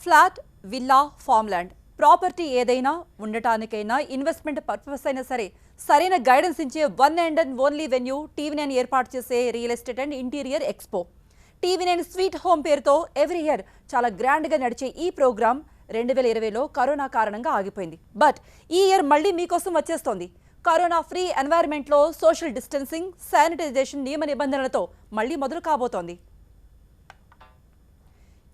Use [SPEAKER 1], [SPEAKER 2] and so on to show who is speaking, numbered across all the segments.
[SPEAKER 1] Flat, villa, farm land property ఏదైనా ఉండటానికైనా investment purpose అయినా సరైన గైడెన్స్ ఇచ్చే one and only venue TV9 ఏర్పాటు చేసే real estate and interior expo. TV9 sweet home పేరుతో ఎవ్రీ ఇయర్ చాలా గ్రాండ్గా నడిచే ఈ ప్రోగ్రామ్ 2020లో కరోనా కారణంగా ఆగిపోయింది. బట్ ఈ ఇయర్ మళ్ళీ మీకోసం వచ్చేస్తోంది. కరోనా ఫ్రీ ఎన్వైరన్మెంట్లో సోషల్ డిస్టెన్సింగ్, శానిటైజేషన్ నియమ నిబంధనలతో మళ్ళీ మొదలు కాబోతోంది.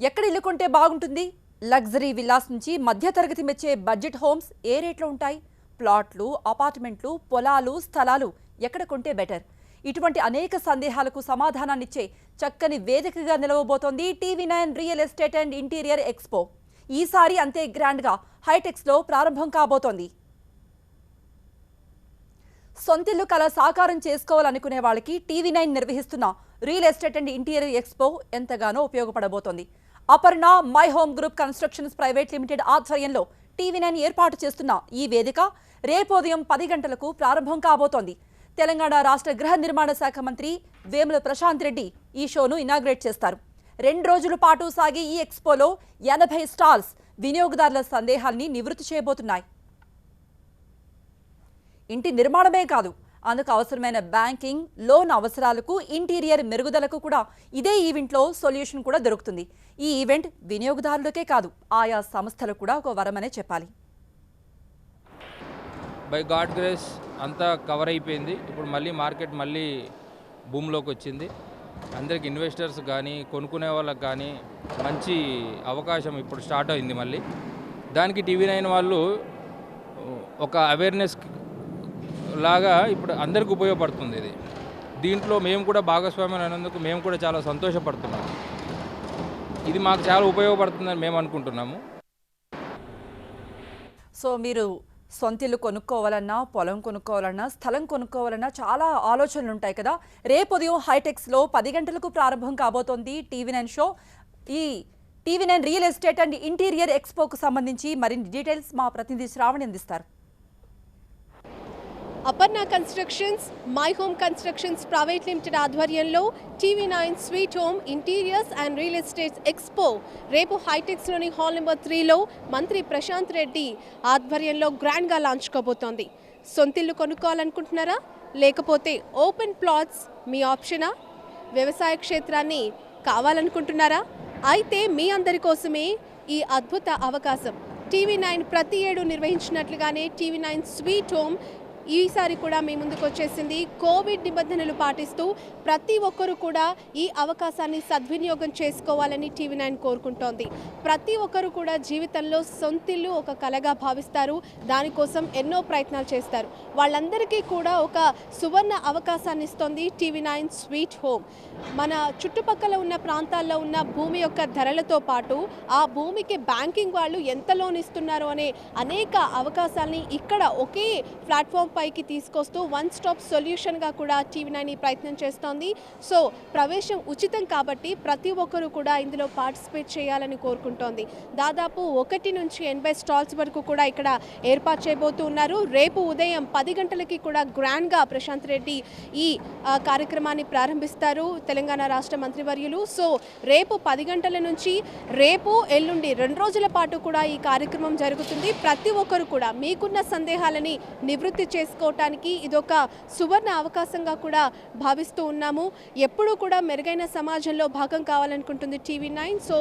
[SPEAKER 1] ఎక్కడ ఇల్లు కొంటే బాగుంటుంది? లగ్జరీ విల్లాస్ నుంచి మధ్యతరగతి మెచ్చే బడ్జెట్ హోమ్స్ ఏ రేట్లో ఉంటాయి? ప్లాట్లు, అపార్ట్మెంట్లు, పొలాలు, స్థలాలు ఎక్కడ కొంటే బెటర్? ఇటువంటి అనేక సందేహాలకు సమాధానాన్నిచ్చే చక్కని వేదికగా నిలవబోతోంది TV nine real estate and interior expo. ఈసారి అంతే గ్రాండ్గా హైటెక్స్లో ప్రారంభం కాబోతోంది. సొంతిల్లు కల సాకారం చేసుకోవాలనుకునే వాళ్ళకి టీవీ9 నిర్వహిస్తున్న real estate and interior expo ఎంతగానో ఉపయోగపడబోతోంది. Aparna my home group constructions private limited ఆధ్వర్యంలో టీవీ9 ఏర్పాటు చేస్తున్న ఈ వేదిక రేపు ఉదయం 10 గంటలకు ప్రారంభం కాబోతోంది. తెలంగాణ రాష్ట్ర గృహ నిర్మాణ శాఖ మంత్రి వేముల ప్రశాంత్ రెడ్డి ఈ షోను ఇనాగ్రేట్ చేస్తారు. 2 రోజుల పాటు సాగే ఈ ఎక్స్పోలో 80 స్టాల్స్ వినియోగదారుల సందేహాల్ని నివృత్తి చేయబోతున్నాయి. ఇంటి నిర్మాణమే కాదు, అందుకు అవసరమైన బ్యాంకింగ్, లోన్ అవసరాలకు, ఇంటీరియర్ మెరుగుదలకు కూడా ఇదే ఈవెంట్లో సొల్యూషన్ కూడా దొరుకుతుంది. ఈ ఈవెంట్ వినియోగదారులకే కాదు, ఆయా సంస్థలు కూడా ఒక వరమనే చెప్పాలి.
[SPEAKER 2] బై గాడ్ గ్రేస్ అంతా కవర్ అయిపోయింది. ఇప్పుడు మళ్ళీ మార్కెట్ మళ్ళీ భూమిలోకి వచ్చింది. అందరికి ఇన్వెస్టర్స్ కానీ కొనుక్కునే వాళ్ళకి కానీ మంచి అవకాశం ఇప్పుడు స్టార్ట్ అయింది. మళ్ళీ దానికి టీవీ9 వాళ్ళు ఒక అవేర్నెస్ లాగా ఇప్పుడు అందరికి ఉపయోగపడుతుంది. దీంట్లో మేము కూడా భాగస్వామ్యం అయినందుకు మేము కూడా చాలా సంతోషపడుతున్నాము. ఇది మాకు చాలా ఉపయోగపడుతుందని మేము అనుకుంటున్నాము.
[SPEAKER 1] సో మీరు సొంతిల్లు కొనుక్కోవాలన్నా, పొలం కొనుక్కోవాలన్నా, స్థలం కొనుక్కోవాలన్నా చాలా ఆలోచనలు ఉంటాయి కదా. రేపు ఉదయం హైటెక్స్లో 10 గంటలకు ప్రారంభం కాబోతోంది టీవీ9 షో. ఈ TV nine real estate and interior ఎక్స్పోకు సంబంధించి మరిన్ని డీటెయిల్స్ మా ప్రతినిధి శ్రావణి అందిస్తారు.
[SPEAKER 3] Aparna constructions, my home constructions private limited ఆధ్వర్యంలో TV nine sweet home interiors and real estate expo రేపు హైటెక్స్లోని హాల్ నెంబర్ 3లో మంత్రి ప్రశాంత్ రెడ్డి ఆధ్వర్యంలో గ్రాండ్గా లాంచ్ కాబోతోంది. సొంతిల్లు కొనుక్కోవాలనుకుంటున్నారా? లేకపోతే ఓపెన్ ప్లాట్స్ మీ ఆప్షనా? వ్యవసాయ క్షేత్రాన్ని కావాలనుకుంటున్నారా? అయితే మీ అందరి కోసమే ఈ అద్భుత అవకాశం. టీవీ9 ప్రతి ఏడు నిర్వహించినట్లుగానే టీవీ9 స్వీట్ హోమ్ ఈసారి కూడా మీ ముందుకు వచ్చేసింది. కోవిడ్ నిబంధనలు పాటిస్తూ ప్రతి ఒక్కరూ కూడా ఈ అవకాశాన్ని సద్వినియోగం చేసుకోవాలని టీవీ9 కోరుకుంటోంది. ప్రతి ఒక్కరూ కూడా జీవితంలో సొంతిల్లు ఒక కలగా భావిస్తారు. దానికోసం ఎన్నో ప్రయత్నాలు చేస్తారు. వాళ్ళందరికీ కూడా ఒక సువర్ణ అవకాశాన్ని ఇస్తోంది టీవీ9 స్వీట్ హోమ్. మన చుట్టుపక్కల ఉన్న ప్రాంతాల్లో ఉన్న భూమి యొక్క ధరలతో పాటు ఆ భూమికి బ్యాంకింగ్ వాళ్ళు ఎంత లోన్ ఇస్తున్నారు అనే అనేక అవకాశాలని ఇక్కడ ఒకే ప్లాట్ఫామ్ పైకి తీసుకొస్తూ వన్ స్టాప్ సొల్యూషన్గా కూడా టీవీ9 ఈ ప్రయత్నం చేస్తోంది. సో ప్రవేశం ఉచితం కాబట్టి ప్రతి ఒక్కరూ కూడా ఇందులో పార్టిసిపేట్ చేయాలని కోరుకుంటోంది. దాదాపు 1 నుంచి 80 స్టాల్స్ వరకు కూడా ఇక్కడ ఏర్పాటు చేయబోతూ ఉన్నారు. రేపు ఉదయం 10 గంటలకి కూడా గ్రాండ్గా ప్రశాంత్ రెడ్డి ఈ కార్యక్రమాన్ని ప్రారంభిస్తారు, తెలంగాణ రాష్ట్ర మంత్రివర్యులు. సో రేపు 10 గంటల నుంచి రేపు ఎల్లుండి 2 రోజుల పాటు కూడా ఈ కార్యక్రమం జరుగుతుంది. ప్రతి ఒక్కరు కూడా మీకున్న సందేహాలని నివృత్తి చేసుకోవటానికి ఇదొక సువర్ణ అవకాశంగా కూడా భావిస్తూ ఉన్నాము. ఎప్పుడూ కూడా మెరుగైన సమాజంలో భాగం కావాలనుకుంటుంది టీవీ9. సో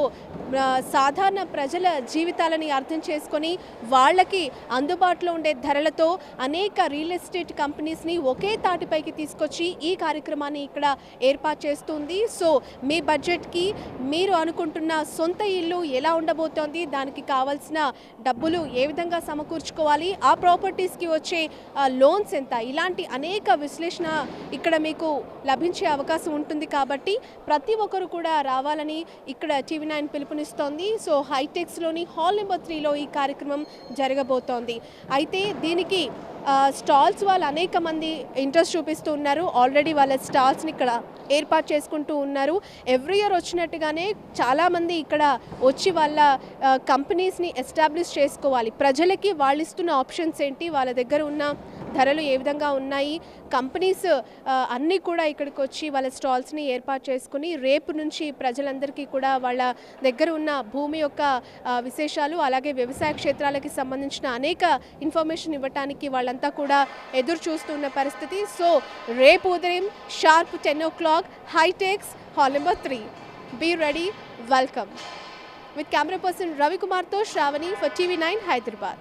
[SPEAKER 3] సాధారణ ప్రజల జీవితాలని అర్థం చేసుకొని వాళ్ళకి అందుబాటులో ఉండే ధరలతో అనేక రియల్ ఎస్టేట్ కంపెనీస్ని ఒకే తాటిపైకి తీసుకొచ్చి ఈ కార్యక్రమాన్ని ఇక్కడ ఏర్పాటు చేస్తుంది. సో మీ బడ్జెట్కి మీరు అనుకుంటున్న సొంత ఇల్లు ఎలా ఉండబోతోంది, దానికి కావాల్సిన డబ్బులు ఏ విధంగా సమకూర్చుకోవాలి, ఆ ప్రాపర్టీస్కి వచ్చే లోన్స్ ఎంత, ఇలాంటి అనేక విశ్లేషణ ఇక్కడ మీకు లభించే అవకాశం ఉంటుంది. కాబట్టి ప్రతి ఒక్కరు కూడా రావాలని ఇక్కడ టీవీ9 పిలుపునిస్తోంది. సో హైటెక్స్లోని హాల్ నెంబర్ 3లో ఈ కార్యక్రమం జరగబోతోంది. అయితే దీనికి స్టాల్స్ వాళ్ళు అనేక మంది ఇంట్రెస్ట్ చూపిస్తూ ఉన్నారు. ఆల్రెడీ వాళ్ళ స్టాల్స్ని ఇక్కడ ఏర్పాటు చేసుకుంటూ ఉన్నారు. ఎవ్రీ ఇయర్ వచ్చినట్టుగానే చాలామంది ఇక్కడ వచ్చి వాళ్ళ కంపెనీస్ని ఎస్టాబ్లిష్ చేసుకోవాలి. ప్రజలకి వాళ్ళు ఇస్తున్న ఆప్షన్స్ ఏంటి, వాళ్ళ దగ్గర ఉన్న ధరలు ఏ విధంగా ఉన్నాయి, కంపెనీస్ అన్నీ కూడా ఇక్కడికి వచ్చి వాళ్ళ స్టాల్స్ని ఏర్పాటు చేసుకుని రేపు నుంచి ప్రజలందరికీ కూడా వాళ్ళ దగ్గర ఉన్న భూమి యొక్క విశేషాలు అలాగే వ్యవసాయ క్షేత్రాలకి సంబంధించిన అనేక ఇన్ఫర్మేషన్ ఇవ్వటానికి వాళ్ళంతా కూడా ఎదురు చూస్తున్న పరిస్థితి. సో రేపు ఉదయం sharp 10 o'clock HITEX hall number 3. Be ready, welcome. With camera person Ravi Kumar to Shravani for TV9 Hyderabad.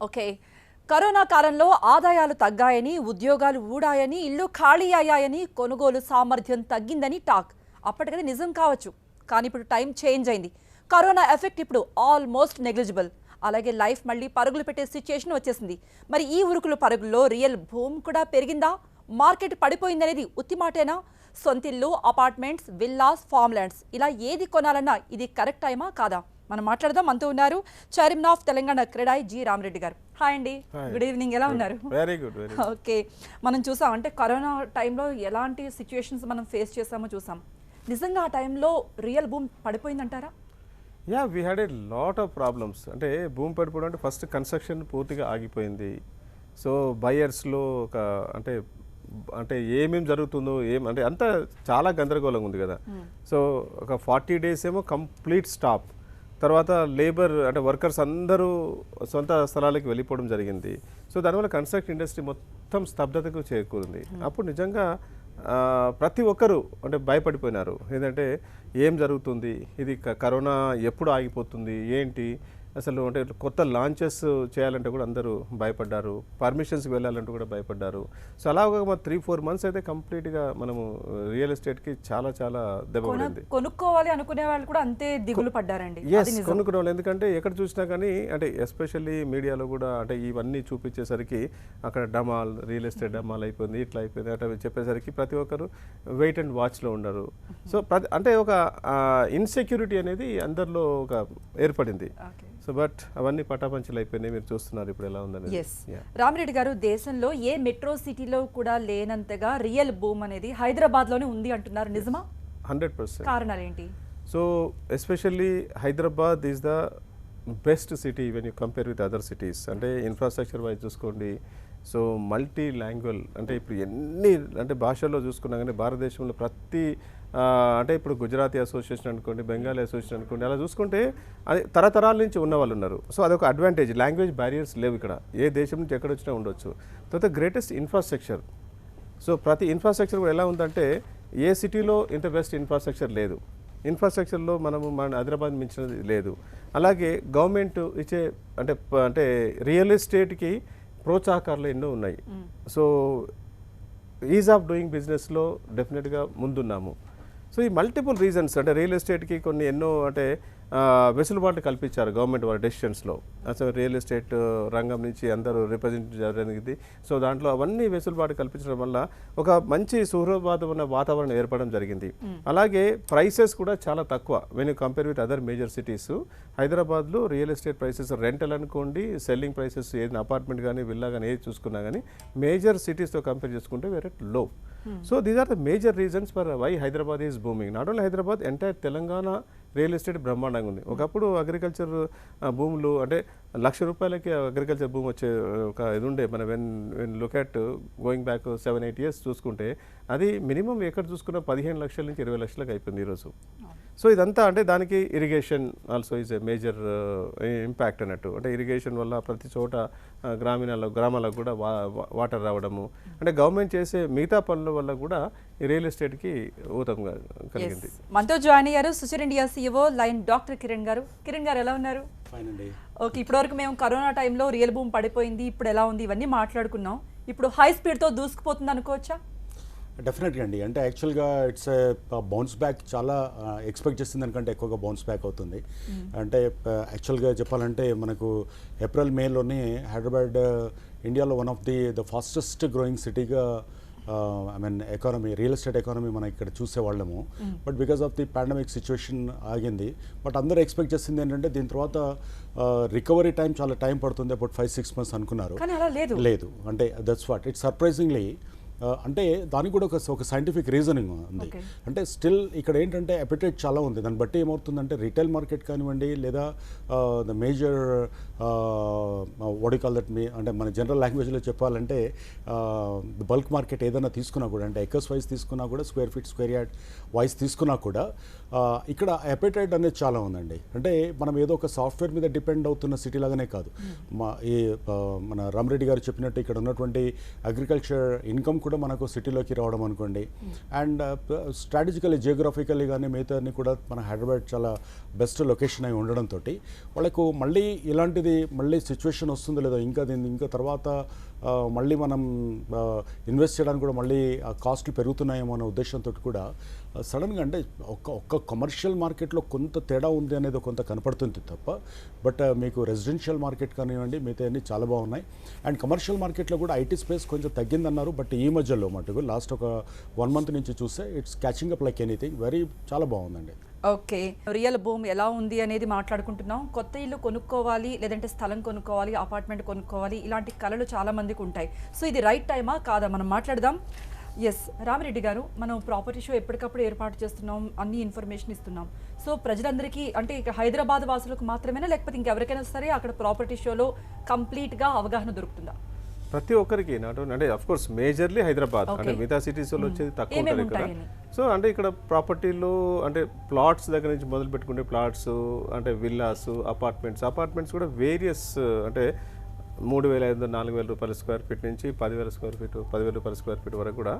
[SPEAKER 1] Okay, corona కాలంలో ఆదాయాలు తగ్గాయని, ఉద్యోగాలు ఊడాయని, ఇల్లు ఖాళీ అయ్యాయని, కొనుగోలు సామర్థ్యం తగ్గిందని టాక్. అప్పటికది నిజం కావచ్చు, కానీ ఇప్పుడు టైం చేంజ్ అయింది. కరోనా ఎఫెక్ట్ ఇప్పుడు ఆల్మోస్ట్ నెగ్లిజిబుల్. అలాగే లైఫ్ మళ్ళీ పరుగులు పెట్టే సిచ్యుయేషన్ వచ్చేసింది. మరి ఈ ఉరుకులు పరుగుల్లో రియల్ భూమి కూడా పెరిగిందా? మార్కెట్ పడిపోయిందనేది ఉత్తిమాటేనా? సొంతిల్లు, అపార్ట్మెంట్స్, విల్లాస్, ఫామ్ ల్యాండ్స్ ఇలా ఏది కొనాలన్నా ఇది కరెక్ట్ టైమా కాదా? మనం మాట్లాడదాం. మనతో ఉన్నారు chairman of Telangana CREDAI G Rama Reddy గారు. హాయ్ అండి, గుడ్ ఈవినింగ్. ఎలా ఉన్నారు?
[SPEAKER 4] Very good.
[SPEAKER 1] ఓకే, మనం చూసాం అంటే కరోనా టైంలో ఎలాంటి సిచ్యుయేషన్స్ మనం ఫేస్ చేసామో చూసాం. నిజంగా ఆ టైంలో రియల్ భూమి పడిపోయిందంటారా?
[SPEAKER 4] Yeah, we had a lot of problems. అంటే భూమి పడిపోవడం అంటే ఫస్ట్ కన్స్ట్రక్షన్ పూర్తిగా ఆగిపోయింది. సో బయర్స్లో ఒక అంటే ఏమేమి జరుగుతుందో అంటే అంతా చాలా గందరగోళంగా ఉంది కదా. సో ఒక 40 days ఏమో కంప్లీట్ స్టాప్. తర్వాత లేబర్ అంటే వర్కర్స్ అందరూ సొంత స్థలాలకు వెళ్ళిపోవడం జరిగింది. సో దానివల్ల కన్స్ట్రక్షన్ ఇండస్ట్రీ మొత్తం స్తబ్దతకు చేకూరింది. అప్పుడు నిజంగా ప్రతి ఒక్కరు అంటే భయపడిపోయినారు. ఏంటంటే ఏం జరుగుతుంది, ఇది కరోనా ఎప్పుడు ఆగిపోతుంది, ఏంటి అసలు అంటే కొత్త లాంచెస్ చేయాలంటే కూడా అందరూ భయపడ్డారు, పర్మిషన్స్కి వెళ్ళాలంటే కూడా భయపడ్డారు. సో అలా ఒక 3-4 months అయితే కంప్లీట్గా మనము రియల్ ఎస్టేట్కి చాలా చాలా దెబ్బ పడింది.
[SPEAKER 1] కొనుక్కోవాలి అనుకునే వాళ్ళు కూడా అంతే దిగులు పడ్డారండి.
[SPEAKER 4] కొనుక్కునే వాళ్ళు ఎందుకంటే ఎక్కడ చూసినా కానీ అంటే ఎస్పెషల్లీ మీడియాలో కూడా అంటే ఇవన్నీ చూపించేసరికి అక్కడ డమాల్, రియల్ ఎస్టేట్ డమాల్ అయిపోయింది, ఇట్లా అయిపోయింది అట్లా చెప్పేసరికి ప్రతి ఒక్కరు వెయిట్ అండ్ వాచ్లో ఉన్నారు. సో అంటే ఒక ఇన్సెక్యూరిటీ అనేది అందరిలో ఒక ఏర్పడింది. సో బట్ అవన్నీ పటాపంచలు అయిపోయినాయి. మీరు చూస్తున్నారు ఇప్పుడు ఎలా ఉందని.
[SPEAKER 1] రామిరెడ్డి గారు, దేశంలో ఏ మెట్రో సిటీలో కూడా లేనంతగా రియల్ బూమ్ అనేది హైదరాబాద్లోనే ఉంది అంటున్నారు, నిజమా?
[SPEAKER 4] 100%.
[SPEAKER 1] కారణాలు ఏంటి?
[SPEAKER 4] So especially Hyderabad is the best city when you compare with other cities. అంటే ఇన్ఫ్రాస్ట్రక్చర్ వైజ్ చూసుకోండి. సో మల్టీ లాంగ్వేజ్ అంటే ఇప్పుడు ఎన్ని అంటే భాషల్లో చూసుకున్నా కానీ భారతదేశంలో ప్రతి అంటే ఇప్పుడు గుజరాతీ అసోసియేషన్ అనుకోండి, బెంగాలీ అసోసియేషన్ అనుకోండి, అలా చూసుకుంటే అది తరతరాల నుంచి ఉన్న వాళ్ళు ఉన్నారు. సో అదొక అడ్వాంటేజ్. లాంగ్వేజ్ బ్యారియర్స్ లేవు ఇక్కడ, ఏ దేశం నుంచి ఎక్కడ వచ్చినా ఉండొచ్చు. తర్వాత గ్రేటెస్ట్ ఇన్ఫ్రాస్ట్రక్చర్. సో ప్రతి ఇన్ఫ్రాస్ట్రక్చర్ కూడా ఎలా ఉందంటే ఏ సిటీలో ఇంత బెస్ట్ ఇన్ఫ్రాస్ట్రక్చర్ లేదు. ఇన్ఫ్రాస్ట్రక్చర్లో మన హైదరాబాద్ మించినది లేదు. అలాగే గవర్నమెంట్ ఇచ్చే అంటే రియల్ ఎస్టేట్కి ప్రోత్సాహకాలు ఎన్నో ఉన్నాయి. సో ఈజ్ ఆఫ్ డూయింగ్ బిజినెస్లో డెఫినెట్గా ముందున్నాము. సో ఈ మల్టిపుల్ రీజన్స్ అంటే రియల్ ఎస్టేట్కి కొన్ని ఎన్నో అంటే వెసులుబాటు కల్పించారు గవర్నమెంట్ వారి డెసిషన్స్లో. అసలు రియల్ ఎస్టేట్ రంగం నుంచి అందరూ రిప్రజెంట్ జరిగింది. సో దాంట్లో అవన్నీ వెసులుబాటు కల్పించడం వల్ల ఒక మంచి సుహృద్భాతమైన వాతావరణం ఏర్పడడం జరిగింది. అలాగే ప్రైసెస్ కూడా చాలా తక్కువ when you compare with other major cities. హైదరాబాద్లో రియల్ ఎస్టేట్ ప్రైసెస్ రెంటల్ అనుకోండి, సెల్లింగ్ ప్రైసెస్ ఏదైనా అపార్ట్మెంట్ కానీ విల్లా కానీ ఏది చూసుకున్నా కానీ మేజర్ సిటీస్తో కంపేర్ చేసుకుంటే వేరే లో. So these are the major reasons for why Hyderabad is booming. Not only Hyderabad, entire Telangana real estate బ్రహ్మాండంగా ఉంది. ఒకప్పుడు అగ్రికల్చర్ భూములు అంటే ₹1,00,000 అగ్రికల్చర్ భూమి వచ్చే ఒక ఇది ఉండే. మనం when look at going back 7-8 years చూసుకుంటే అది మినిమం ఎక్కడ చూసుకున్నా 15 లక్షల నుంచి 20 లక్షలకు అయిపోయింది ఈరోజు. సో ఇదంతా అంటే దానికి irrigation also is a major impact అన్నట్టు. అంటే ఇరిగేషన్ వల్ల ప్రతి చోట గ్రామాలకు కూడా వాటర్ రావడము, అంటే గవర్నమెంట్ చేసే మిగతా పనుల వల్ల కూడా ఈ రియల్ ఎస్టేట్కి ఊతంగా కలిగింది.
[SPEAKER 1] మనతో జాయిన్ అయ్యారు Suchir India CEO lion doctor Kiran garu. Kiran గారు ఎలా ఉన్నారు? ఓకే, ఇప్పటివరకు మేము కరోనా టైంలో రియల్ భూమి పడిపోయింది, ఇప్పుడు ఎలా ఉంది, ఇవన్నీ మాట్లాడుకున్నాం. ఇప్పుడు హై స్పీడ్తో దూసుకుపోతుంది అనుకోవచ్చా?
[SPEAKER 5] డెఫినెట్గా అండి. అంటే యాక్చువల్గా ఇట్స్ బౌన్స్ బ్యాక్, చాలా ఎక్స్పెక్ట్ చేసిన దానికంటే ఎక్కువగా బౌన్స్ బ్యాక్ అవుతుంది. అంటే యాక్చువల్గా చెప్పాలంటే మనకు ఏప్రిల్ మేలోనే హైదరాబాద్ ఇండియాలో one of the fastest growing సిటీగా I mean economy, real estate economy మనం ఇక్కడ చూసేవాళ్ళము. But because of the pandemic situation ఆగింది. బట్ అందరూ ఎక్స్పెక్ట్ చేసింది ఏంటంటే దీని తర్వాత రికవరీ టైం చాలా టైం పడుతుంది, అబౌట్ 5-6 months అనుకున్నారు. లేదు, అంటే దట్స్ వాట్ ఇట్స్ సర్ప్రైజింగ్లీ అంటే దానికి కూడా ఒక సైంటిఫిక్ రీజనింగ్ ఉంది.
[SPEAKER 1] Okay.
[SPEAKER 5] అంటే స్టిల్ ఇక్కడ ఏంటంటే అపెటైట్ చాలా ఉంది. దాన్ని బట్టి ఏమవుతుందంటే రిటైల్ మార్కెట్ కానివ్వండి, లేదా ద మేజర్ కాల్ దట్ అంటే మన జనరల్ లాంగ్వేజ్లో చెప్పాలంటే బల్క్ మార్కెట్ ఏదైనా తీసుకున్నా కూడా, అంటే ఎకర్స్ వైజ్ తీసుకున్నా కూడా, square feet square yard wise తీసుకున్నా కూడా ఇక్కడ అపెటైట్ అనేది చాలా ఉందండి. అంటే మనం ఏదో ఒక సాఫ్ట్వేర్ మీద డిపెండ్ అవుతున్న సిటీ లాగానే కాదు. మన రామరెడ్డి గారు చెప్పినట్టు ఇక్కడ ఉన్నటువంటి అగ్రికల్చర్ ఇన్కమ్ కూడా మనకు సిటీలోకి రావడం అనుకోండి. అండ్ స్ట్రాటజికల్లీ జియోగ్రఫికల్లీ కానీ మిగతా అన్ని కూడా మన హైదరాబాద్ చాలా బెస్ట్ లొకేషన్ అయి ఉండడంతో వాళ్ళకు మళ్ళీ ఇలాంటిది మళ్ళీ సిచ్యువేషన్ వస్తుందో లేదో, ఇంకా తర్వాత మళ్ళీ మనం ఇన్వెస్ట్ చేయడానికి కూడా మళ్ళీ ఆ కాస్ట్లు పెరుగుతున్నాయేమో అనే ఉద్దేశంతో కూడా సడన్గా అంటే ఒక్క కమర్షియల్ మార్కెట్లో కొంత తేడా ఉంది అనేది కొంత కనపడుతుంది తప్ప, బట్ మీకు రెసిడెన్షియల్ మార్కెట్ కానివ్వండి మిగతా అన్ని చాలా బాగున్నాయి. అండ్ కమర్షియల్ మార్కెట్లో కూడా ఐటీ స్పేస్ కొంచెం తగ్గిందన్నారు, బట్ ఈ మధ్యలో మటుకు లాస్ట్ ఒక 1 month నుంచి చూస్తే it's catching up like anything. చాలా బాగుందండి.
[SPEAKER 1] ఓకే, రియల్ భూమ్ ఎలా ఉంది అనేది మాట్లాడుకుంటున్నాం. కొత్త ఇల్లు కొనుక్కోవాలి, లేదంటే స్థలం కొనుక్కోవాలి, అపార్ట్మెంట్ కొనుక్కోవాలి, ఇలాంటి కళలు చాలా మందికి ఉంటాయి. సో ఇది రైట్ టైమా కాదా, మనం మాట్లాడదాం. ఎస్, రామిరెడ్డి గారు, మనం ప్రాపర్టీ షో ఎప్పటికప్పుడు ఏర్పాటు చేస్తున్నాం, అన్ని ఇన్ఫర్మేషన్ ఇస్తున్నాం. సో ప్రజలందరికీ అంటే ఇక హైదరాబాద్ వాసులకు మాత్రమేనా, లేకపోతే ఇంకెవరికైనా సరే అక్కడ ప్రాపర్టీ షోలో కంప్లీట్గా అవగాహన దొరుకుతుందా?
[SPEAKER 4] ప్రతి ఒక్కరికి నాట్ ఓన్లీ, అంటే అఫ్ కోర్స్ మేజర్లీ హైదరాబాద్, అంటే మిగతా సిటీస్లో వచ్చేది తక్కువ ఉంటుంది ఇక్కడ. సో అంటే ఇక్కడ ప్రాపర్టీలో అంటే ప్లాట్స్ దగ్గర నుంచి మొదలు పెట్టుకుంటే ప్లాట్స్, అంటే విల్లాస్, అపార్ట్మెంట్స్ కూడా వేరియస్, అంటే 3,500 4,000 రూపాయల స్క్వేర్ ఫీట్ నుంచి 10,000 స్క్వేర్ ఫీట్ 10,000 రూపాయల స్క్వేర్ ఫీట్ వరకు కూడా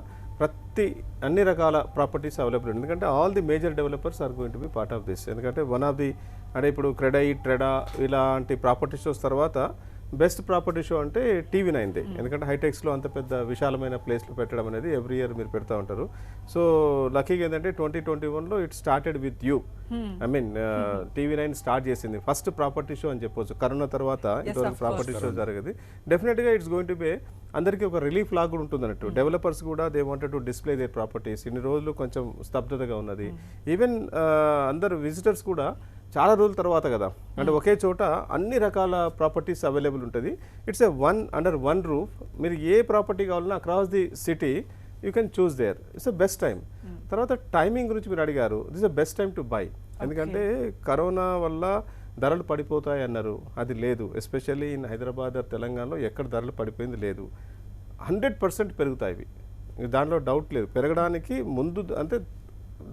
[SPEAKER 4] అన్ని రకాల ప్రాపర్టీస్ అవైలబుల్ ఉంది. ఎందుకంటే all the major developers are going to be part of this. ఎందుకంటే వన్ ఆఫ్ ది, అంటే ఇప్పుడు ట్రెడా ఇలాంటి ప్రాపర్టీ షోస్ తర్వాత బెస్ట్ ప్రాపర్టీ షో అంటే TV9దే. ఎందుకంటే హైటెక్స్లో అంత పెద్ద విశాలమైన ప్లేస్లో పెట్టడం అనేది ఎవ్రీ ఇయర్ మీరు పెడతా ఉంటారు. సో లక్కీగా ఏంటంటే 2021లో it started with you. I mean TV9 start చేసింది ఫస్ట్ ప్రాపర్టీ షో అని చెప్పొచ్చు. కరోనా తర్వాత ఇటువంటి ప్రాపర్టీ షో జరిగేది. డెఫినెట్గా ఇట్స్ గోయింగ్ టు బి అందరికీ ఒక రిలీఫ్ లాగా కూడా ఉంటుంది అన్నట్టు. డెవలపర్స్ కూడా they wanted to display there properties. ఇన్ని రోజులు కొంచెం స్తబ్దతగా ఉన్నది. ఈవెన్ అందరు విజిటర్స్ కూడా చాలా రోజుల తర్వాత కదా, అంటే ఒకే చోట అన్ని రకాల ప్రాపర్టీస్ అవైలబుల్ ఉంటుంది. It's under one roof. మీరు ఏ ప్రాపర్టీ కావాలన్నా across the city you can choose their. It's best time. తర్వాత టైమింగ్ గురించి మీరు అడిగారు. This best time to buy. ఎందుకంటే కరోనా వల్ల ధరలు పడిపోతాయి అన్నారు, అది లేదు. ఎస్పెషల్లీ ఇన్ హైదరాబాద్ తెలంగాణలో ఎక్కడ ధరలు పడిపోయింది లేదు. 100% పెరుగుతాయి, దాంట్లో డౌట్ లేదు. పెరగడానికి ముందు అంటే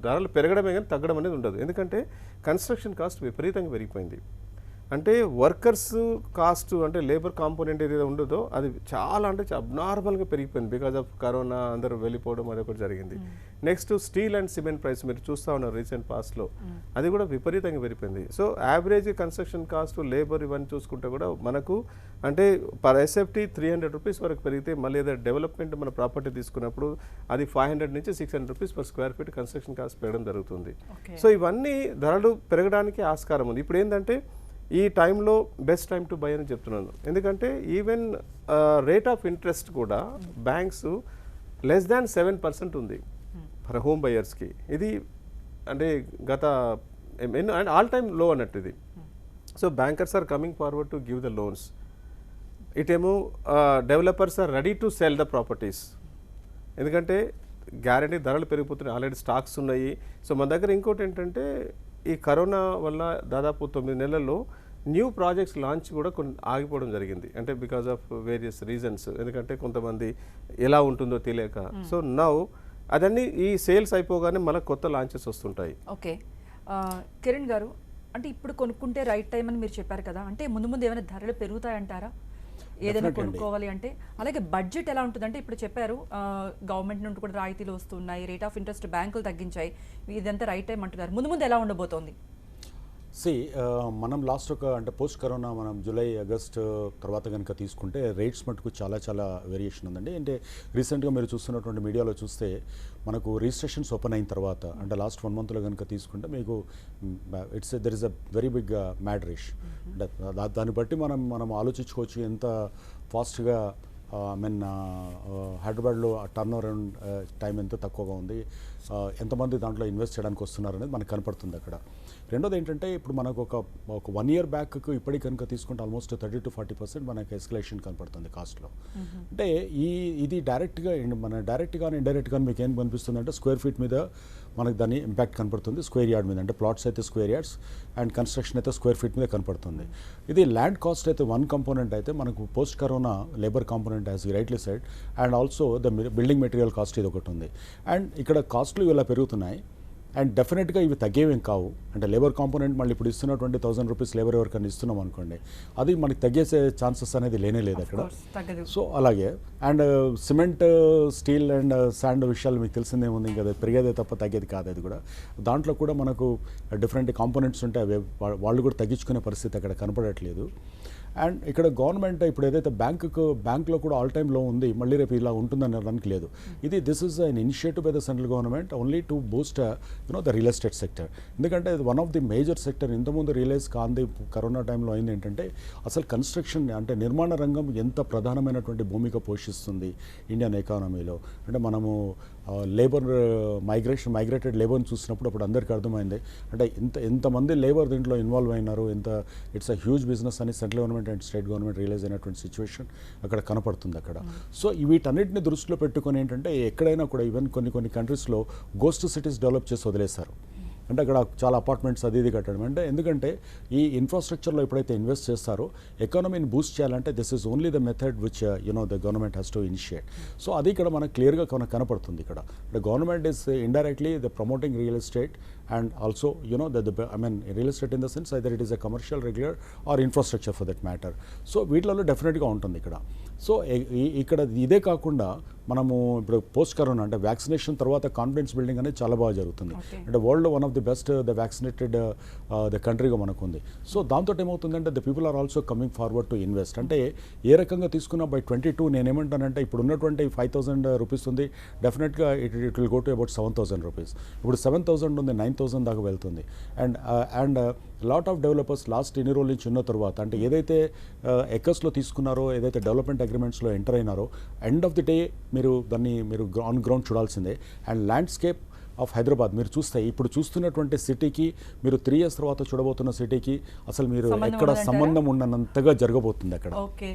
[SPEAKER 4] ధరలు పెరగడమే కానీ తగ్గడం అనేది ఉండదు. ఎందుకంటే కన్స్ట్రక్షన్ కాస్ట్ విపరీతంగా పెరిగిపోయింది. అంటే వర్కర్స్ కాస్ట్, అంటే లేబర్ కాంపోనెంట్ ఏదైతే ఉండదో అది చాలా అంటే అబ్నార్మల్గా పెరిగిపోయింది బికాజ్ ఆఫ్ కరోనా. అందరూ వెళ్ళిపోవడం అది ఒకటి జరిగింది. Next steel and cement price మీరు చూస్తూ ఉన్నారు రీసెంట్ పాస్ట్లో, అది కూడా విపరీతంగా పెరిగిపోయింది. So average construction cost, labour ఇవన్నీ చూసుకుంటే కూడా మనకు అంటే పర్ ఎస్ఎఫ్టీ 300 రూపీస్ వరకు పెరిగితే, మళ్ళీ ఏదైనా డెవలప్మెంట్ మన ప్రాపర్టీ తీసుకున్నప్పుడు అది 500 నుంచి 600 rupees per square feet construction cost పెరగడం జరుగుతుంది. సో ఇవన్నీ ధరలు పెరగడానికి ఆస్కారం ఉంది. ఇప్పుడు ఏంటంటే ఈ టైంలో బెస్ట్ టైం టు బై అని చెప్తున్నాను. ఎందుకంటే ఈవెన్ రేట్ ఆఫ్ ఇంట్రెస్ట్ కూడా బ్యాంక్స్ లెస్ దాన్ 7% ఉంది ఫర్ హోమ్ బయర్స్కి. ఇది అంటే గత ఆల్ టైమ్ లో అన్నట్టు ఇది. So bankers are coming forward to give the loans. ఇటేమో developers are ready to sell the properties. ఎందుకంటే గ్యారంటీ ధరలు పెరిగిపోతున్నాయి, ఆల్రెడీ స్టాక్స్ ఉన్నాయి. సో మన దగ్గర ఇంకోటి ఏంటంటే ఈ కరోనా వల్ల దాదాపు 9 నెలల్లో న్యూ ప్రాజెక్ట్స్ లాంచ్ కూడా కొన్ని ఆగిపోవడం జరిగింది. అంటే బికాజ్ ఆఫ్ వేరియస్ రీజన్స్. ఎందుకంటే కొంతమంది ఎలా ఉంటుందో తెలియక. సో నౌ అదన్నీ ఈ సేల్స్ అయిపోగానే మళ్ళీ కొత్త లాంచెస్ వస్తుంటాయి.
[SPEAKER 1] ఓకే, కిరణ్ గారు, అంటే ఇప్పుడు కొనుక్కుంటే రైట్ టైం అని మీరు చెప్పారు కదా, అంటే ముందు ఏమైనా ధరలు పెరుగుతాయంటారా ఏదైనా కొనుక్కోవాలి అంటే? అలాగే బడ్జెట్ ఎలా ఉంటుందంటే ఇప్పుడు చెప్పారు గవర్నమెంట్ నుండి కూడా రాయితీలు వస్తున్నాయి, రేట్ ఆఫ్ ఇంట్రెస్ట్ బ్యాంకులు తగ్గించాయి, ఇదంతా రైట్ టైం అంటున్నారు. ముందు ఎలా ఉండబోతోంది?
[SPEAKER 5] మనం లాస్ట్ అంటే పోస్ట్ కరోనా మనం జూలై ఆగస్ట్ తర్వాత కనుక తీసుకుంటే రేట్స్ మటుకు చాలా వేరియేషన్ ఉందండి. అంటే రీసెంట్గా మీరు చూస్తున్నటువంటి మీడియాలో చూస్తే మనకు రిజిస్ట్రేషన్స్ ఓపెన్ అయిన తర్వాత, అంటే లాస్ట్ 1 monthలో కనుక తీసుకుంటే మీకు there is a very big mad rush. దాన్ని బట్టి మనం ఆలోచించుకోవచ్చు ఎంత ఫాస్ట్గా హైదరాబాద్లో టర్న్ అరౌండ్ టైం ఎంత తక్కువగా ఉంది. ఎంతమంది దాంట్లో ఇన్వెస్ట్ చేయడానికి వస్తున్నారు అనేది మనకు కనపడుతుంది అక్కడ. రెండోది ఏంటంటే ఇప్పుడు మనకు ఒక 1 year బ్యాక్కు ఇప్పటికి కనుక తీసుకుంటే ఆల్మోస్ట్ 30-40% మనకు ఎస్కలేషన్ కనపడుతుంది కాస్ట్లో. అంటే ఇది డైరెక్ట్గా ఇండైరెక్ట్గా మీకు ఏం కనిపిస్తుంది అంటే స్క్వేర్ ఫీట్ మీద మనకు దాని ఇంపాక్ట్ కనపడుతుంది, స్క్వేర్ యార్డ్ మీద. అంటే ప్లాట్స్ అయితే స్క్వేర్ యార్డ్స్ అండ్ కన్స్ట్రక్షన్ అయితే స్క్వేర్ ఫీట్ మీద కనపడుతుంది. ఇది ల్యాండ్ కాస్ట్ అయితే వన్ కంపోనెంట్ అయితే మనకు post corona labour component as rightly side and also the building material cost ఇది ఒకటి ఉంది. అండ్ ఇక్కడ కాస్ట్లు ఇలా పెరుగుతున్నాయి అండ్ డెఫినెట్గా ఇవి తగ్గేవేం కావు. అంటే లేబర్ కాంపోనెంట్ మళ్ళీ ఇప్పుడు ఇస్తున్న 20,000 రూపీస్ లేబర్ ఎవరికైనా ఇస్తున్నాం అనుకోండి, అది మనకి తగ్గేసే ఛాన్సెస్ అనేది లేనే లేదు అక్కడ. సో అలాగే and cement, steel and sand విషయాలు మీకు తెలిసిందేముంది, ఇంకా అది పెరిగేదే తప్ప తగ్గేది కాదు. అది కూడా దాంట్లో కూడా మనకు డిఫరెంట్ కాంపోనెంట్స్ ఉంటాయి, అవి వాళ్ళు కూడా తగ్గించుకునే పరిస్థితి అక్కడ కనపడట్లేదు. అండ్ ఇక్కడ గవర్నమెంట్ ఇప్పుడు ఏదైతే బ్యాంక్లో కూడా ఆల్ టైమ్ లో ఉంది, మళ్ళీ రేపు ఇలా ఉంటుందని అనడానికి లేదు. This is an initiative by the central government only to Boost the real estate sector. ఎందుకంటే ఇది one of the major sector. ఇంతకుముందు రియలైజ్ కాంది కరోనా టైంలో అయింది ఏంటంటే అసలు కన్స్ట్రక్షన్ అంటే నిర్మాణ రంగం ఎంత ప్రధానమైనటువంటి భూమిక పోషిస్తుంది ఇండియన్ ఎకానమీలో. అంటే మనము లేబర్ మైగ్రేటెడ్ లేబర్ని చూసినప్పుడు అప్పుడు అందరికీ అర్థమైంది అంటే ఎంతమంది లేబర్ దీంట్లో ఇన్వాల్వ్ అయినారు, ఇట్స్ అ హ్యూజ్ బిజినెస్ అని central government and state government realise అయినటువంటి సిచ్యువేషన్ అక్కడ కనపడుతుంది అక్కడ. సో వీటన్నిటిని దృష్టిలో పెట్టుకొని ఏంటంటే ఎక్కడైనా కూడా ఈవెన్ కొన్ని కంట్రీస్లో గోస్ట్ సిటీస్ డెవలప్ చేసి వదిలేశారు. అంటే అక్కడ చాలా అపార్ట్మెంట్స్ అది ఇది కట్టడం. అంటే ఎందుకంటే ఈ ఇన్ఫ్రాస్ట్రక్చర్లో ఎప్పుడైతే ఇన్వెస్ట్ చేస్తారో ఎకానమీని బూస్ట్ చేయాలంటే this is only the method which the government has to initiate. So అది ఇక్కడ మనకు క్లియర్గా కనపడుతుంది ఇక్కడ. The government is indirectly the promoting real estate and also real estate in the sense either it is a commercial, regular or infrastructure for that matter. So వీటిలో డెఫినెట్గా ఉంటుంది ఇక్కడ. సో ఇక్కడ ఇదే కాకుండా మనము ఇప్పుడు పోస్ట్ కరోనా అంటే వ్యాక్సినేషన్ తర్వాత కాన్ఫిడెన్స్ బిల్డింగ్ అనేది చాలా బాగా జరుగుతుంది. అంటే వరల్డ్లో one of the best the vaccinated the కంట్రీగా మనకు ఉంది. సో దాంతో ఏమవుతుందంటే the people are also coming forward to invest. అంటే ఏ రకంగా తీసుకున్నా బై 22 నేనేమంటానంటే ఇప్పుడు ఉన్నటువంటి 5,000 రూపీస్ ఉంది, డెఫినెట్గా it will go to about 7,000 rupees. ఇప్పుడు 7,000 ఉంది, 9,000 దాకా వెళ్తుంది. And lot of developers last ఎన్ని రోజుల నుంచి ఉన్న తర్వాత అంటే ఏదైతే ఎకర్స్లో తీసుకున్నారో, ఏదైతే డెవలప్మెంట్ అగ్రిమెంట్స్లో ఎంటర్ అయినారో, ఎండ్ ఆఫ్ ది డే మీరు ఆన్ గ్రౌండ్ చూడాల్సిందే. అండ్ ల్యాండ్స్కేప్ ఆఫ్ హైదరాబాద్ మీరు చూస్తే ఇప్పుడు చూస్తున్నటువంటి సిటీకి మీరు 3 years తర్వాత చూడబోతున్న సిటీకి అసలు మీరు ఎక్కడ సంబంధం ఉన్నంతగా జరగబోతుంది అక్కడ.
[SPEAKER 1] ఓకే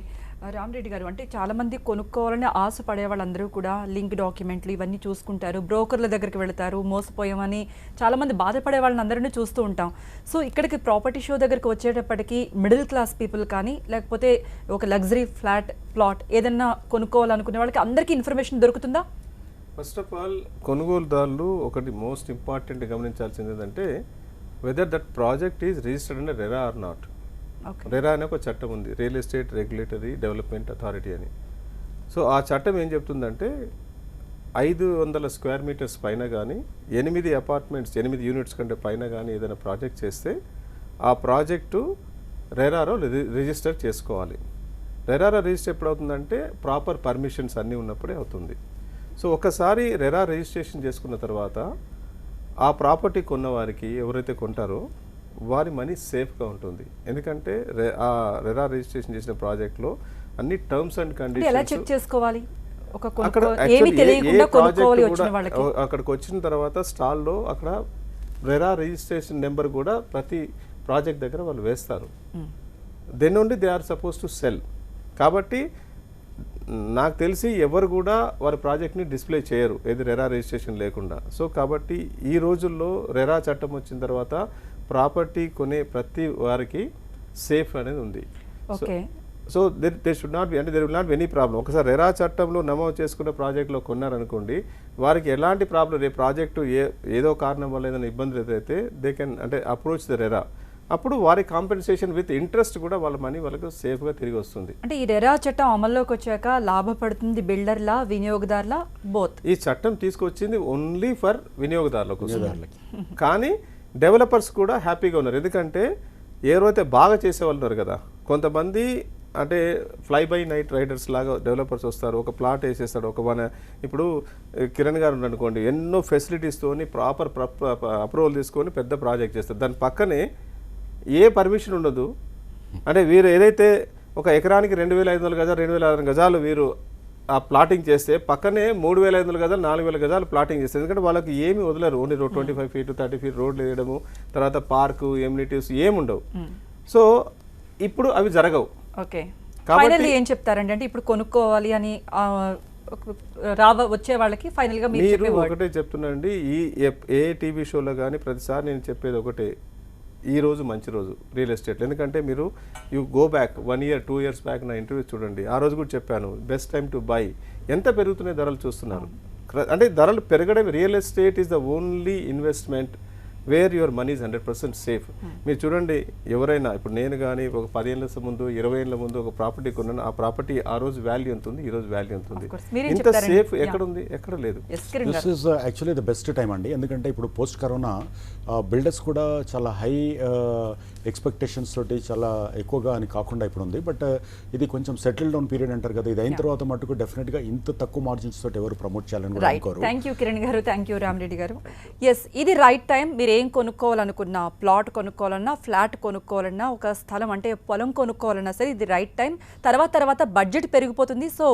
[SPEAKER 1] రామరెడ్డి గారు, అంటే చాలా మంది కొనుక్కోవాలని ఆశపడే వాళ్ళందరూ కూడా లింక్ డాక్యుమెంట్లు ఇవన్నీ చూసుకుంటారు, బ్రోకర్ల దగ్గరికి వెళతారు, మోసపోయామని చాలా మంది బాధపడే వాళ్ళని అందరినీ చూస్తూ ఉంటాం. సో ఇక్కడికి ప్రాపర్టీ షో దగ్గరికి వచ్చేటప్పటికి మిడిల్ క్లాస్ పీపుల్ కానీ లేకపోతే ఒక లగ్జరీ ప్లాట్ ఏదన్నా కొనుక్కోవాలనుకునే వాళ్ళకి అందరికీ ఇన్ఫర్మేషన్ దొరుకుతుందా?
[SPEAKER 4] ఫస్ట్ ఆఫ్ ఆల్ కొనుగోలుదారులు ఒకటి మోస్ట్ ఇంపార్టెంట్ గమనించాల్సింది ఏంటంటే whether that project is registered and RERA or not. RERA అనే ఒక చట్టం ఉంది, real estate regulatory development authority అని. సో ఆ చట్టం ఏం చెప్తుందంటే 500 square meters పైన కానీ 8 అపార్ట్మెంట్స్ 8 యూనిట్స్ కంటే పైన కానీ ఏదైనా ప్రాజెక్ట్ చేస్తే ఆ ప్రాజెక్టు రెరాలో రిజిస్టర్ చేసుకోవాలి. రెరాలో రిజిస్టర్ ఎప్పుడు అవుతుందంటే ప్రాపర్ పర్మిషన్స్ అన్నీ ఉన్నప్పుడే అవుతుంది. సో ఒకసారి రెరా రిజిస్ట్రేషన్ చేసుకున్న తర్వాత ఆ ప్రాపర్టీ కొన్న వారికి ఎవరైతే కొంటారో వారి మనీ సేఫ్గా ఉంటుంది. ఎందుకంటే ఆ రెరా రిజిస్ట్రేషన్ చేసిన ప్రాజెక్ట్లో అన్ని టర్మ్స్ అండ్ కండిషన్స్ అక్కడికి వచ్చిన తర్వాత స్టాల్లో అక్కడ రెరా రిజిస్ట్రేషన్ నెంబర్ కూడా ప్రతి ప్రాజెక్ట్ దగ్గర వాళ్ళు వేస్తారు. Then only they are suppose to sell. కాబట్టి నాకు తెలిసి ఎవరు కూడా వారి ప్రాజెక్ట్ని డిస్ప్లే చేయరు ఏది రెరా రిజిస్ట్రేషన్ లేకుండా. సో కాబట్టి ఈ రోజుల్లో రెరా చట్టం వచ్చిన తర్వాత ప్రాపర్టీ కొనే ప్రతి వారికి సేఫ్ అనేది ఉంది. So they should not be అంటే there will not be any problem. ఒకసారి రెరా చట్టంలో నమోదు చేసుకున్న ప్రాజెక్ట్లో కొన్నారనుకోండి, వారికి ఎలాంటి ప్రాబ్లం రేపు ప్రాజెక్టు ఏదో కారణం వల్ల ఏదైనా ఇబ్బందులు ఎదురైతే దే కెన్ అంటే అప్రోచ్ ద రెరా. అప్పుడు వారి కాంపెన్సేషన్ విత్ ఇంట్రెస్ట్ కూడా వాళ్ళ మనీ వాళ్ళకు సేఫ్గా తిరిగి వస్తుంది.
[SPEAKER 1] అంటే ఈ రెరా చట్టం అమల్లోకి వచ్చాక లాభపడుతుంది బిల్డర్లా వినియోగదారులా బోత్?
[SPEAKER 4] ఈ చట్టం తీసుకొచ్చింది ఓన్లీ ఫర్ వినియోగదారులకు, కానీ డెవలపర్స్ కూడా హ్యాపీగా ఉన్నారు. ఎందుకంటే ఎవరైతే బాగా చేసేవాళ్ళు ఉన్నారు కదా, కొంతమంది అంటే ఫ్లై బై నైట్ రైడర్స్ లాగా డెవలపర్స్ వస్తారు, ఒక ప్లాట్ వేసేస్తాడు. ఇప్పుడు కిరణ్ గారు అనుకోండి, ఎన్నో ఫెసిలిటీస్తోని ప్రాపర్ అప్రూవల్ తీసుకొని పెద్ద ప్రాజెక్ట్ చేస్తారు. దాని పక్కనే ఏ పర్మిషన్ ఉండదు. అంటే వీరు ఏదైతే ఒక ఎకరానికి 2,500 గజాలు 2,600 గజాలు వీరు ఆ ప్లాటింగ్ చేస్తే పక్కనే 3,500 గజాలు 4,000 గజాలు ప్లాటింగ్ చేస్తారు. ఎందుకంటే వాళ్ళకి ఏమి వదలరు, ఓన్లీ 25 ఫీట్ 30 ఫీట్ రోడ్లు వేయడము, తర్వాత పార్కు ఎమ్యూనిటీస్ ఏముండవు. సో ఇప్పుడు అవి జరగవు.
[SPEAKER 1] ఓకే,
[SPEAKER 4] కాబట్టి-
[SPEAKER 1] ఫైనల్లీ ఏం చెప్తారండి? అంటే ఇప్పుడు కొనుక్కోవాలి అని వచ్చే వాళ్ళకి ఫైనల్ గా మీరు
[SPEAKER 4] మీరు
[SPEAKER 1] చెప్పే word.
[SPEAKER 4] ఒకటే చెప్తున్నాండి, ఏ టీవీ షోలో కానీ ప్రతిసారి నేను చెప్పేది ఒకటే, ఈ రోజు మంచి రోజు రియల్ ఎస్టేట్. ఎందుకంటే మీరు you go back 1 year 2 years back నా ఇంటర్వ్యూ చూడండి, ఆ రోజు కూడా చెప్పాను బెస్ట్ టైం టు బై. ఎంత పెరుగుతున్నాయి ధరలు చూస్తున్నారు. అంటే ధరలు పెరగడం, real estate is the only investment where your money is 100% safe. మీరు చూడండి, ఎవరైనా ఇప్పుడు నేను కానీ ఒక 10 ఏళ్ళ ముందు 20 ఏళ్ళ ముందు ఒక ప్రాపర్టీ కొన్నాను, ఆ ప్రాపర్టీ ఆ రోజు వాల్యూ ఎంత ఉంది, ఈ రోజు వాల్యూ ఎంత ఉంది.
[SPEAKER 1] Of course. మీరేం
[SPEAKER 4] ఇంత
[SPEAKER 1] చెప్తారండి?
[SPEAKER 4] సేఫ్ ఎక్కడ ఉంది? ఎక్కడ లేదు.
[SPEAKER 1] Yes, కిరణ్
[SPEAKER 5] దిస్
[SPEAKER 1] గారు.
[SPEAKER 5] Is actually the best time అండి. ఎందుకంటే ఇప్పుడు పోస్ట్ కరోనా బిల్డర్స్ కూడా చాలా హై ఎక్స్పెక్టేషన్స్ తోటి చాలా ఎక్కువగా అని కాకుండా ఇప్పుడు ఉంది. బట్ ఇది కొంచెం సెటిల్ డౌన్ పీరియడ్ అంటారు కదా, ఇది అయిన తర్వాత మటుకు డెఫినెట్గా ఇంత తక్కువ మార్జిన్స్ తోటి ఎవరు ప్రమోట్ చేయాలని కూడా
[SPEAKER 1] రైట్,
[SPEAKER 5] అనుకోరు.
[SPEAKER 1] థ్యాంక్ యూ కిరణ్ గారు, థ్యాంక్ యూ రామరెడ్డి గారు. ఎస్, ఇది రైట్ టైం. మీరు ఏం కొనుక్కోవాలనుకున్నా, ప్లాట్ కొనుక్కోవాలన్నా, ఫ్లాట్ కొనుక్కోవాలన్నా, ఒక స్థలం అంటే పొలం కొనుక్కోవాలన్నా సరే ఇది రైట్ టైం. తర్వాత బడ్జెట్ పెరిగిపోతుంది. సో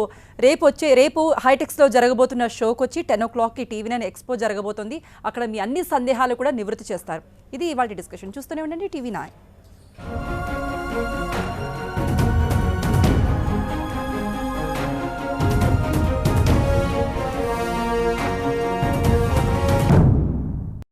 [SPEAKER 1] రేపు హైటెక్స్లో జరగబోతున్న షోకి వచ్చి 10 o'clockకి TV9 ఎక్స్పో జరగబోతుంది. అక్కడ మీ అన్ని సందేహాలు కూడా నివృత్తి చేస్తారు. ఇది ఇవాళ డిస్కషన్. చూస్తూనే ఉండండి TV9.